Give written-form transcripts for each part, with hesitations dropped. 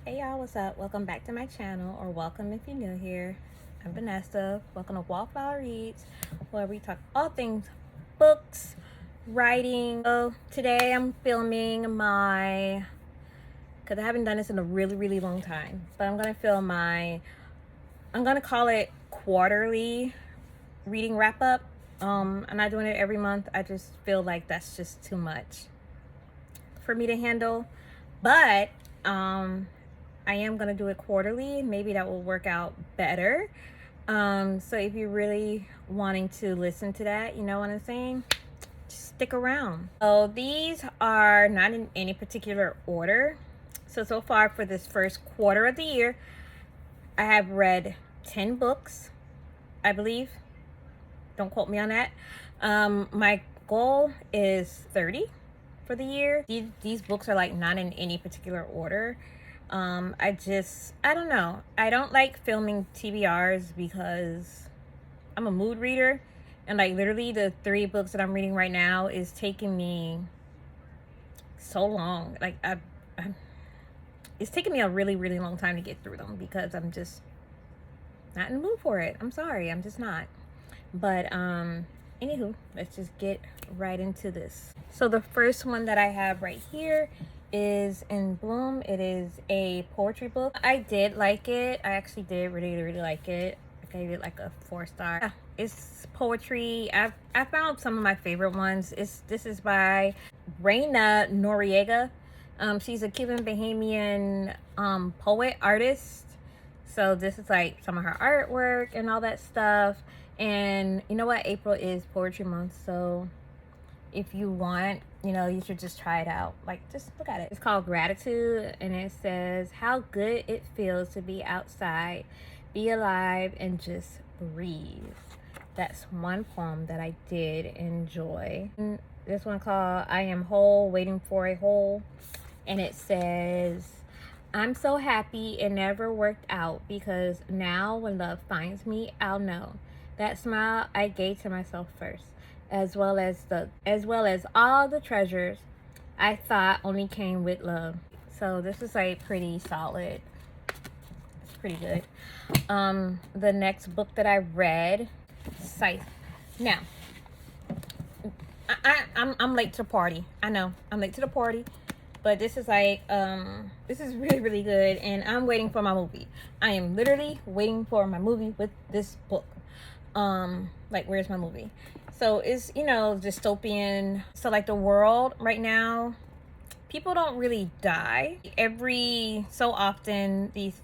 Hey y'all, what's up? Welcome back to my channel, or welcome if you're new here. I'm Vanessa. Welcome to Wallflower Reads, where we talk all things books, writing. So today I'm filming my, because I haven't done this in a really long time, but I'm gonna film my, I'm gonna call it quarterly reading wrap up. I'm not doing it every month. I just feel like that's just too much for me to handle, but I am going to do it quarterly. Maybe that will work out better. So if you're really wanting to listen to that, you know what I'm saying? Just stick around. So these are not in any particular order. So far for this first quarter of the year, I have read 10 books, I believe. Don't quote me on that. My goal is 30 for the year. These books are like not in any particular order. I don't know. I don't like filming TBRs because I'm a mood reader, and like literally the 3 books that I'm reading right now is taking me so long. Like it's taking me a really long time to get through them because I'm just not in the mood for it. I'm sorry, I'm just not. But anywho, let's just get right into this. So the first one that I have right here is In Bloom. It is a poetry book. I did like it. I actually did really like it. I gave it like a 4-star. Yeah, it's poetry. I found some of my favorite ones. This is by Reina Noriega. She's a Cuban Bahamian poet artist. So this is like some of her artwork and all that stuff. And you know what? April is poetry month, so if you want, you know, you should just try it out. Like, just look at it. It's called Gratitude, and it says, how good it feels to be outside, be alive, and just breathe. That's one poem that I did enjoy. And this one called I Am Whole, Waiting for a Hole. And it says, I'm so happy it never worked out, because now when love finds me, I'll know. That smile I gave to myself first, as well as all the treasures I thought only came with love. So this is like pretty solid. It's pretty good. The next book that I read, Scythe. Now, I'm late to the party. I know I'm late to the party, but this is like this is really good, and I'm waiting for my movie. I am literally waiting for my movie with this book. Like, where's my movie? So it's, you know, dystopian. So like the world right now, people don't really die. Every so often, these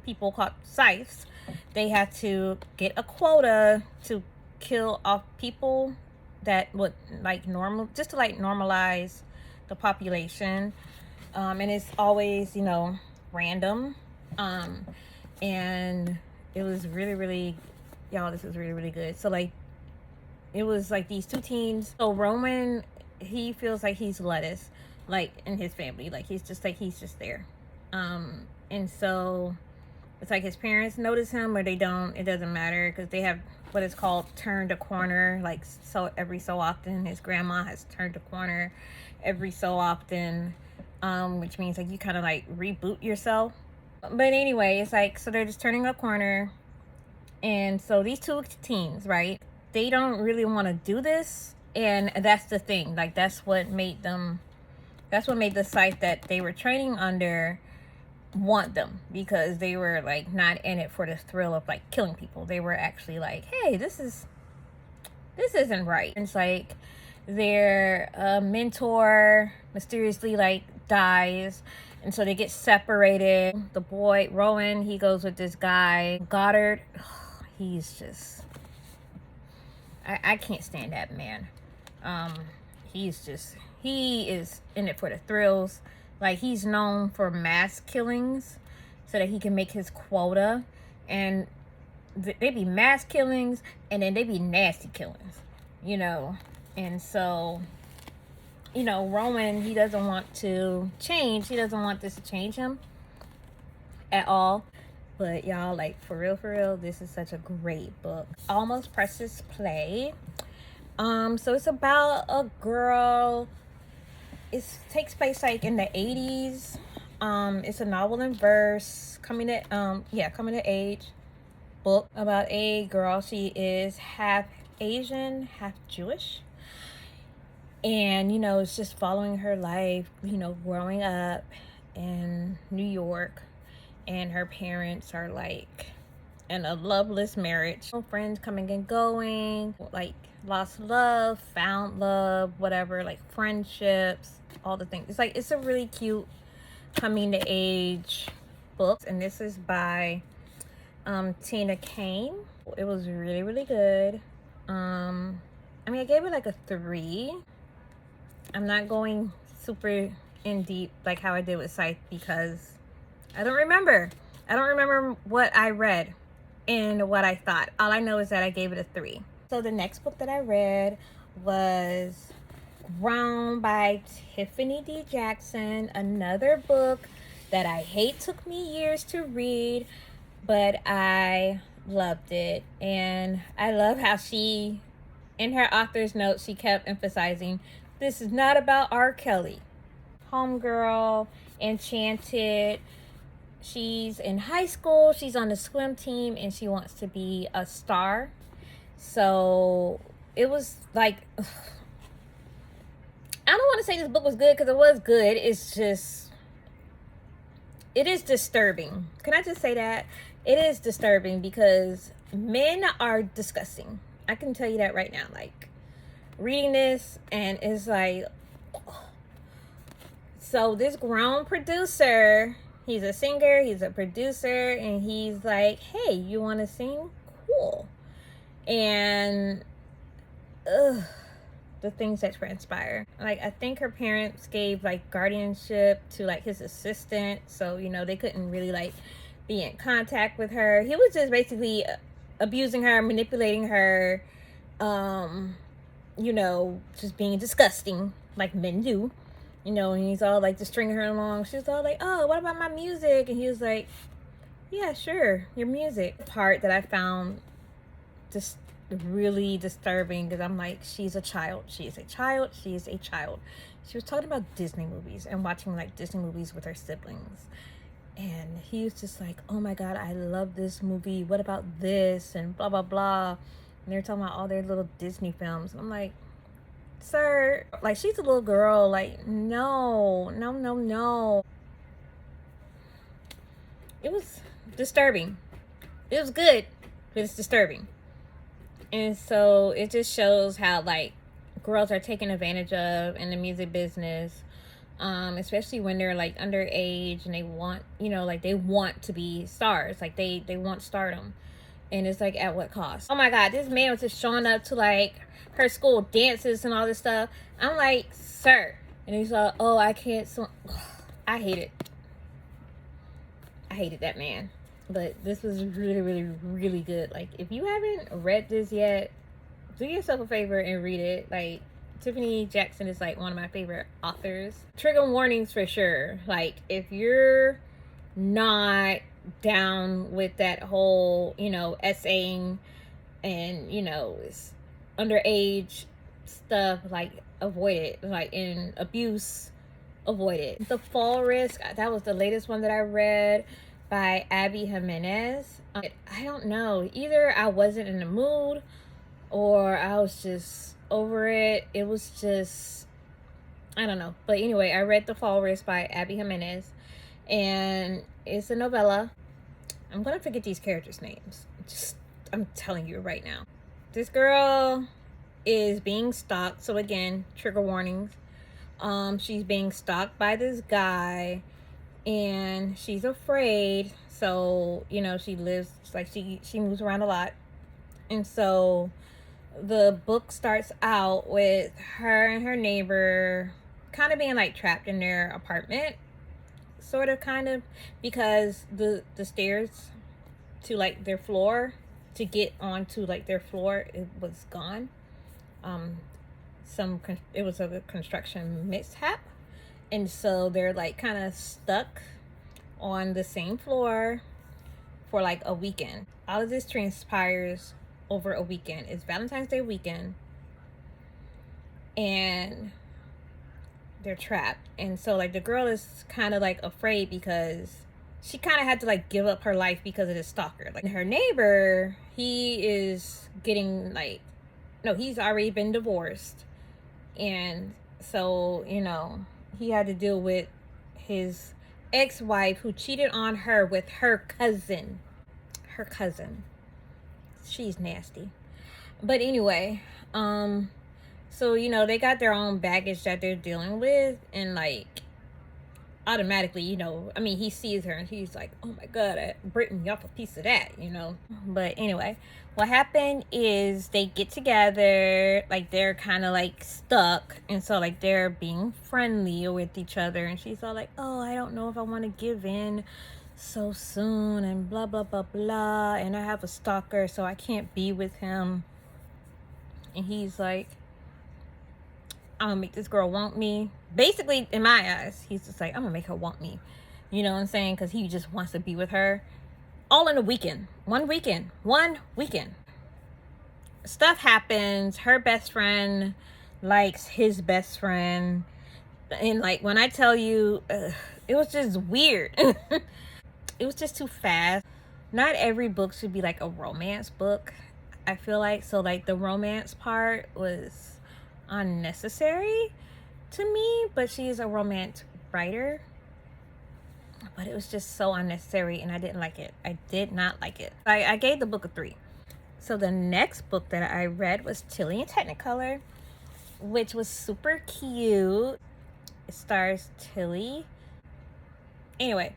people called scythes, they have to get a quota to kill off people that would like just to like normalize the population. And it's always, you know, random. And it was really, y'all, this is really good. So like, it was like these 2 teens. So Roman, he feels like he's lettuce, like in his family. Like he's just there. And so it's like his parents notice him or they don't. It doesn't matter, because they have what is called turned a corner. Like, so every so often his grandma has turned a corner every so often, which means like you kind of like reboot yourself. But anyway, it's like, so they're just turning a corner. And so these 2 teens, right, they don't really want to do this, and that's the thing. Like, that's what made the site that they were training under want them, because they were like not in it for the thrill of like killing people. They were actually like, hey, this isn't right. And it's like their mentor mysteriously like dies, and so they get separated. The boy Rowan, he goes with this guy Goddard. He's just, I can't stand that man. He is in it for the thrills. Like, he's known for mass killings so that he can make his quota. And they be mass killings, and then they be nasty killings, you know. And so, you know, Roman, he doesn't want to change. He doesn't want this to change him at all. But y'all, like, for real, this is such a great book. Almost Precious Play. So it's about a girl. It takes place like in the 80s. It's a novel in verse, coming to age book about a girl. She is half Asian, half Jewish. And, it's just following her life, growing up in New York. And her parents are like in a loveless marriage. Friends coming and going, like lost love, found love, whatever, like friendships, all the things. It's a really cute coming to age book. And this is by Tina Kane. It was really, really good. I gave it like a 3. I'm not going super in deep like how I did with Scythe because I don't remember what I read and what I thought. All I know is that I gave it a 3. So the next book that I read was Grown by Tiffany D. Jackson. Another book that I hate, took me years to read, but I loved it. And I love how she, in her author's note, she kept emphasizing, this is not about R. Kelly. Homegirl, enchanted. She's in high school, she's on the swim team, and she wants to be a star. So it was like, I don't want to say this book was good because it was good. It's just, it is disturbing. Can I just say that? It is disturbing because men are disgusting. I can tell you that right now. Like, reading this, and it's like, so this grown producer, he's a singer, he's a producer, and he's like, hey, you want to sing? Cool. And the things that transpire. Like, I think her parents gave like guardianship to like his assistant, so they couldn't really like be in contact with her. He was just basically abusing her, manipulating her, just being disgusting like men do. And he's all like just stringing her along. She's all like, oh, what about my music? And he was like, yeah, sure, your music. The part that I found just really disturbing, because I'm like, she's a child. She is a child. She is a child. She was talking about Disney movies and watching like Disney movies with her siblings. And he was just like, oh my God, I love this movie. What about this? And blah, blah, blah. And they're talking about all their little Disney films. And I'm like, sir, like, she's a little girl. Like, no. It was disturbing. It was good, but it's disturbing. And so it just shows how like girls are taken advantage of in the music business, especially when they're like underage and they want, they want to be stars. Like they want stardom. And it's like, at what cost? Oh my God, this man was just showing up to like her school dances and all this stuff. I'm like, sir. And he's like, oh, I can't. I hate it. I hated that man. But this was really, really, really good. Like, if you haven't read this yet, do yourself a favor and read it. Like, Tiffany Jackson is like one of my favorite authors. Trigger warnings for sure. Like, if you're not down with that whole, essaying and, it's underage stuff, like, avoid it. Like, in abuse, avoid it. The Fall Risk, that was the latest one that I read, by Abby Jimenez. I don't know. Either I wasn't in the mood or I was just over it. It was just, I don't know. But anyway, I read The Fall Risk by Abby Jimenez. And it's a novella. I'm going to forget these characters' names. I'm telling you right now. This girl is being stalked. So again, trigger warnings. She's being stalked by this guy. And she's afraid, so she lives like she moves around a lot. And so the book starts out with her and her neighbor kind of being like trapped in their apartment, sort of, kind of, because the stairs to like their floor, to get onto like their floor, it was gone. It was a construction mishap. And so they're like kind of stuck on the same floor for like a weekend. All of this transpires over a weekend. It's Valentine's Day weekend. And they're trapped. And so like the girl is kind of like afraid because she kind of had to like give up her life because of this stalker. Like her neighbor, he is getting like, no, he's already been divorced. And so, you know, he had to deal with his ex-wife who cheated on her with her cousin. Her cousin. She's nasty. But anyway, so you know, they got their own baggage that they're dealing with, and like automatically, you know, I mean, he sees her and he's like, oh my god, Brittany off a piece of that, you know. But anyway, what happened is they get together, like they're kind of like stuck, and so like they're being friendly with each other, and she's all like, oh, I don't know if I want to give in so soon, and blah blah blah blah, and I have a stalker, so I can't be with him. And he's like, I'm gonna make this girl want me. Basically, in my eyes, he's just like, I'm gonna make her want me. You know what I'm saying? Because he just wants to be with her. All in a weekend. One weekend. Stuff happens. Her best friend likes his best friend. And like, when I tell you, it was just weird. It was just too fast. Not every book should be like a romance book, I feel like. So like the romance part was unnecessary to me, but she's a romance writer, but it was just so unnecessary and I didn't like it. I did not like it. I gave the book a 3. So the next book that I read was Tilly in Technicolor, which was super cute. It stars Tilly. Anyway,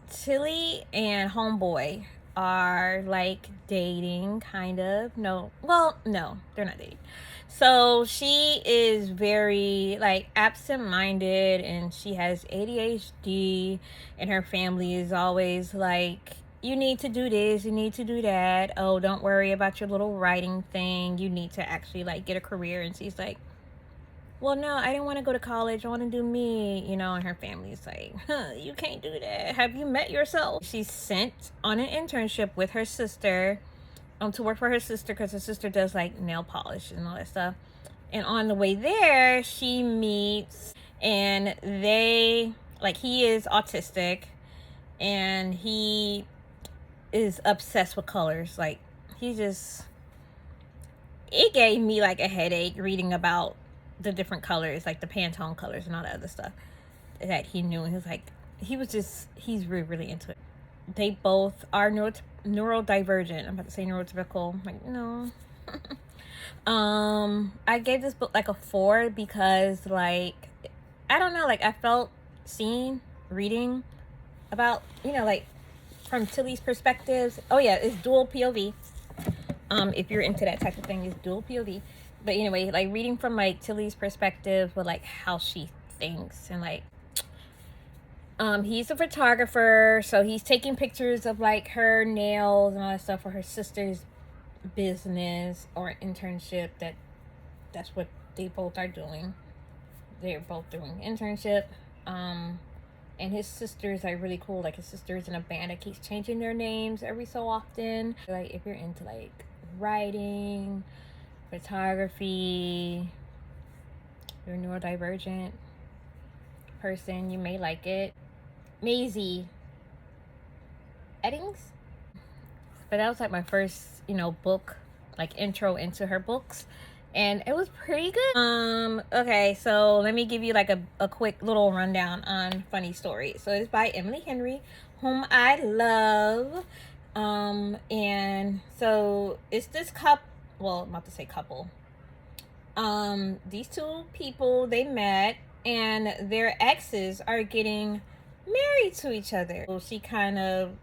Tilly and homeboy are like dating, kind of. No, well, no, they're not dating. So she is very like absent-minded, and she has ADHD, and her family is always like, you need to do this, you need to do that. Oh, don't worry about your little writing thing. You need to actually like get a career. And she's like, well, no, I didn't want to go to college. I want to do me, you know. And her family's like, huh, you can't do that. Have you met yourself? She's sent on an internship with her sister, to work for her sister, because her sister does like nail polish and all that stuff. And on the way there, she meets, and they like, he is autistic, and he is obsessed with colors. Like, he just, it gave me like a headache reading about the different colors, like the Pantone colors and all that other stuff that he knew. And he was like, he's really, really into it. They both are neurodivergent. I'm about to say neurotypical. I'm like, no. I gave this book like a 4 because like, I don't know, like I felt seen reading about, you know, like from Tilly's perspectives. Oh yeah, it's dual POV. If you're into that type of thing, it's dual POV. But anyway, like reading from like Tilly's perspective with like how she thinks, and like he's a photographer, so he's taking pictures of like her nails and all that stuff for her sister's business or internship. That's what they both are doing. They're both doing internship. And his sister's like really cool. Like his sister's in a band that keeps changing their names every so often. Like if you're into like writing, photography, you're a neurodivergent person, you may like it. Maisie Eddings. But that was like my first, you know, book, like intro into her books, and it was pretty good. Okay, so let me give you like a quick little rundown on Funny Story. So it's by Emily Henry, whom I love. And so it's this couple, well, I'm about to say couple. These two people, they met, and their exes are getting married to each other. So she kind of,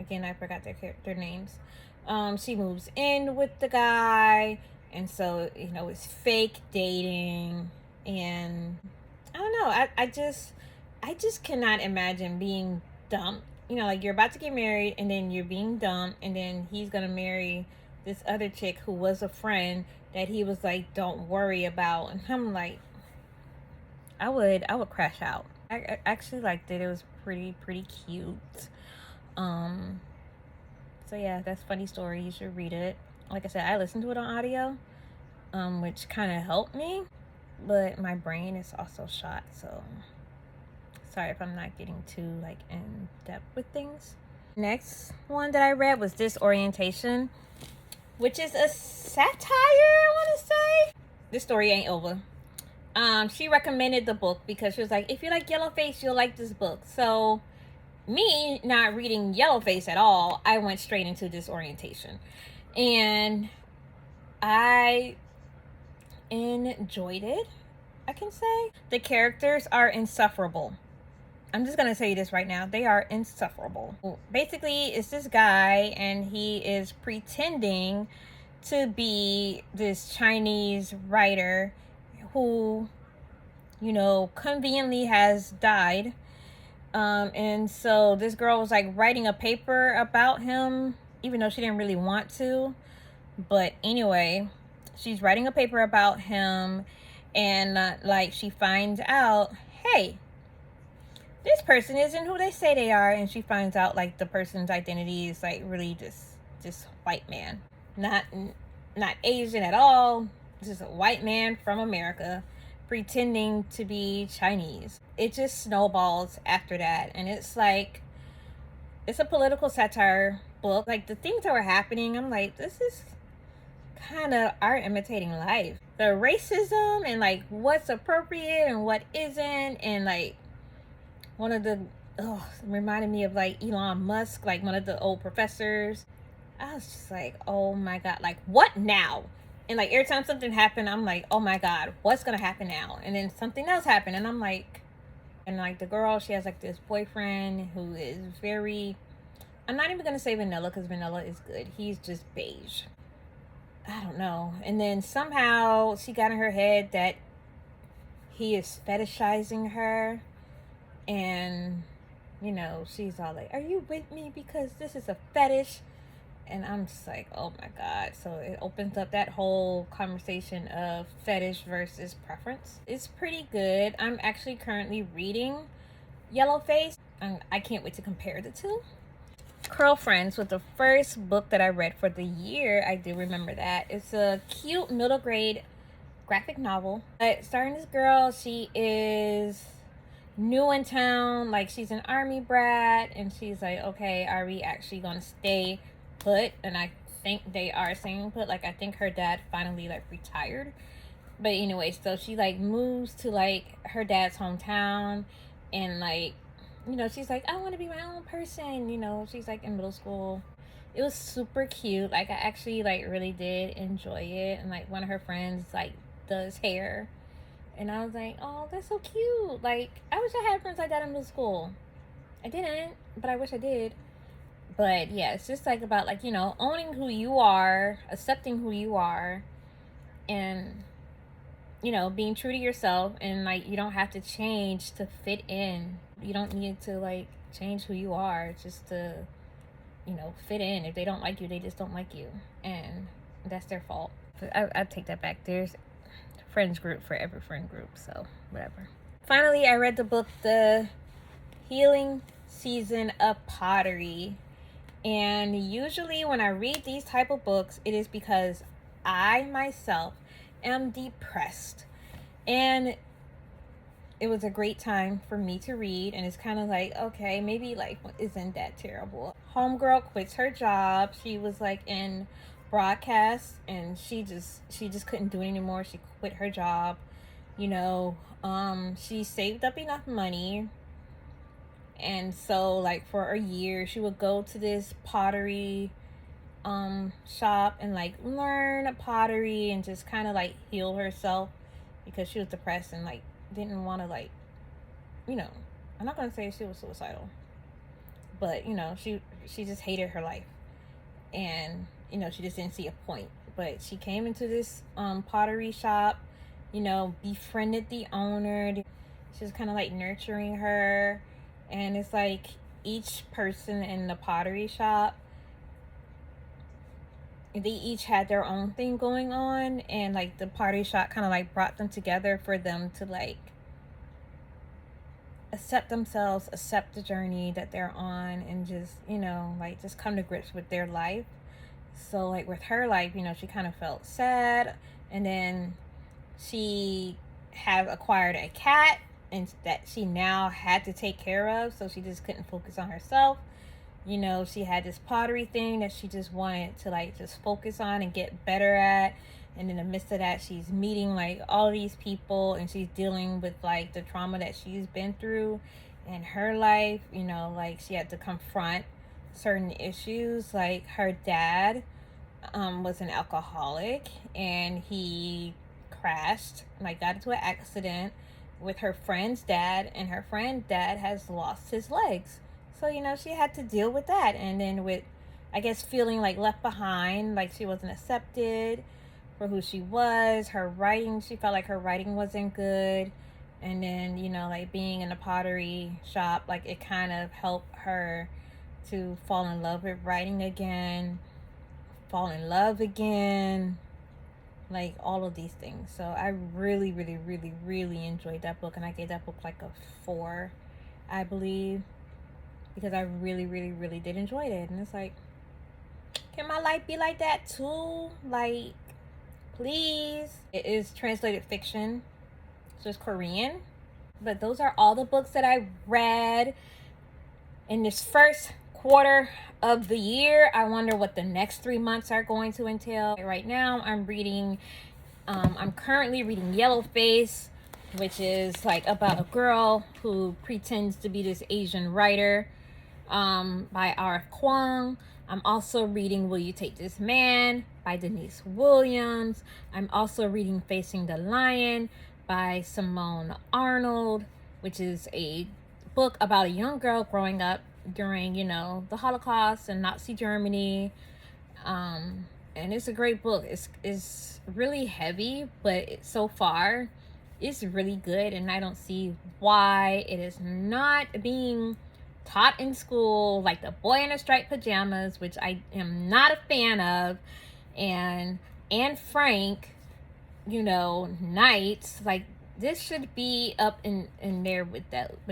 again, I forgot their names. She moves in with the guy, and so, you know, it's fake dating. And I don't know, I just cannot imagine being dumped. You know, like you're about to get married, and then you're being dumped, and then he's gonna marry this other chick who was a friend that he was like, don't worry about. And I'm like, I would crash out. I actually liked it. It was pretty cute. So yeah, that's Funny Story. You should read it. Like I said, I listened to it on audio, which kind of helped me but my brain is also shot, so sorry if I'm not getting too like in depth with things. Next one that I read was Disorientation, which is a satire, I want to say. This story ain't over. She recommended the book because she was like, if you like Yellowface, you'll like this book. So me not reading Yellowface at all, I went straight into Disorientation, and I enjoyed it, I can say. The characters are insufferable. I'm just gonna say this right now. They are insufferable. Basically, it's this guy, and he is pretending to be this Chinese writer who, you know, conveniently has died. And so this girl was like writing a paper about him, even though she didn't really want to. But anyway, she's writing a paper about him, and like she finds out, hey, this person isn't who they say they are, and she finds out like the person's identity is like really just white man, not Asian at all, just a white man from America pretending to be Chinese. It just snowballs after that, and it's like, it's a political satire book. Like the things that were happening, I'm like, this is kind of art imitating life. The racism and like what's appropriate and what isn't, and like one of the reminded me of like Elon Musk, like one of the old professors. I was just like, oh my god, like what now? And like every time something happened, I'm like, oh my god, what's gonna happen now? And then something else happened, and I'm like, and like the girl, she has like this boyfriend who is very, I'm not even gonna say vanilla because vanilla is good. He's just beige. I don't know. And then somehow she got in her head that he is fetishizing her, and you know, she's all like, are you with me because this is a fetish? And I'm just like, oh my god. So it opens up that whole conversation of fetish versus preference. It's pretty good. I'm actually currently reading Yellowface, and I can't wait to compare the two. Curl Friends was the first book that I read for the year. I do remember that. It's a cute middle grade graphic novel. Starring this girl, she is new in town, like she's an army brat, and she's like, okay, are we actually gonna stay put? And I think they are staying put. Like I think her dad finally like retired, but anyway, so she like moves to like her dad's hometown, and like, you know, she's like, I want to be my own person, you know. She's like in middle school. It was super cute. Like I actually like really did enjoy it. And like one of her friends like does hair, and I was like, oh, that's so cute. Like I wish I had friends like that in middle school. I didn't, but I wish I did. But yeah, it's just like about like, you know, owning who you are, accepting who you are, and you know, being true to yourself. And like you don't have to change to fit in. You don't need to like change who you are just to, you know, fit in. If they don't like you, they just don't like you, and that's their fault. I take that back. There's friends group for every friend group, so whatever. Finally, I read the book The Healing Season of Pottery. And usually when I read these type of books, it is because I myself am depressed, and it was a great time for me to read. And it's kind of like, okay, maybe life isn't that terrible. Homegirl quits her job. She was like in broadcast, and she just couldn't do it anymore. She quit her job, you know. She saved up enough money, and so like for a year she would go to this pottery shop and like learn pottery and just kind of like heal herself, because she was depressed and like didn't want to, like, you know, I'm not gonna say she was suicidal, but you know, she just hated her life, and you know, she just didn't see a point. But she came into this pottery shop, you know, befriended the owner. She was kind of like nurturing her, and it's like each person in the pottery shop, they each had their own thing going on, and like the pottery shop kind of like brought them together for them to like accept themselves, accept the journey that they're on, and just, you know, like just come to grips with their life. So like with her life, you know, she kind of felt sad, and then she have acquired a cat and that she now had to take care of, so she just couldn't focus on herself. You know, she had this pottery thing that she just wanted to like just focus on and get better at. And in the midst of that, she's meeting like all these people, and she's dealing with like the trauma that she's been through in her life. You know, like she had to confront certain issues. Like her dad was an alcoholic, and he crashed, like got into an accident with her friend's dad, and her friend's dad has lost his legs. So, you know, she had to deal with that. And then with, I guess, feeling like left behind, like she wasn't accepted for who she was. Her writing, she felt like her writing wasn't good. And then, you know, like being in a pottery shop, like it kind of helped her to fall in love with writing again, fall in love again, like all of these things. So I really, really, really, really enjoyed that book, and I gave that book like a 4, I believe, because I really, really, really did enjoy it. And it's like, can my life be like that too? Like, please. It is translated fiction, so it's Korean. But those are all the books that I read in this first quarter of the year. I wonder what the next 3 months are going to entail. Right now I'm reading, I'm currently reading Yellowface, which is like about a girl who pretends to be this Asian writer, by R.F. Kuang. I'm also reading Will You Take This Man by Denise Williams. I'm also reading Facing the Lion by Simone Arnold, which is a book about a young girl growing up during, you know, the Holocaust and Nazi Germany. And it's a great book. It's really heavy, but so far it's really good, and I don't see why it is not being taught in school, like The Boy in the Striped Pajamas, which I am not a fan of, and Anne Frank, you know, Nights. Like, this should be up in there with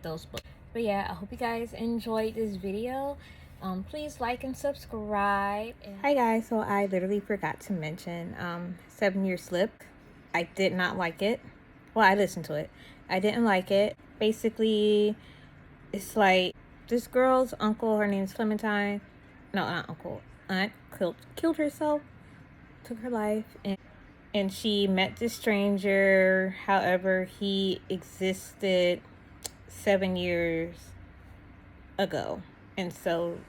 those books. But yeah, I hope you guys enjoyed this video. Please like and subscribe. Hi guys, so I literally forgot to mention 7 Year Slip. I did not like it. Well, I listened to it. I didn't like it. Basically, it's like this girl's uncle, her name's Clementine. No, not uncle. Aunt killed herself, took her life, and she met this stranger. However, he existed 7 years ago. And so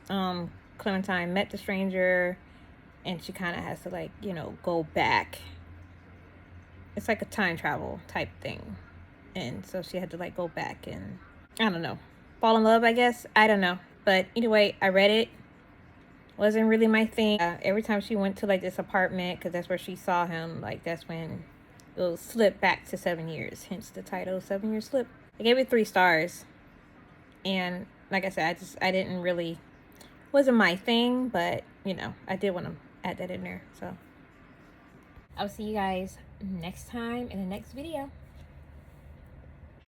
Clementine met the stranger, and she kind of has to, like, you know, go back. It's like a time travel type thing. And so she had to, like, go back and, I don't know, fall in love, I guess. I don't know. But anyway, I read it. Wasn't really my thing. Every time she went to, like, this apartment, because that's where she saw him, like, that's when it'll slip back to 7 years. Hence the title, 7 Year Slip. I gave it 3 stars. And like I said, I didn't really, wasn't my thing, but, you know, I did want to add that in there. So I'll see you guys next time in the next video.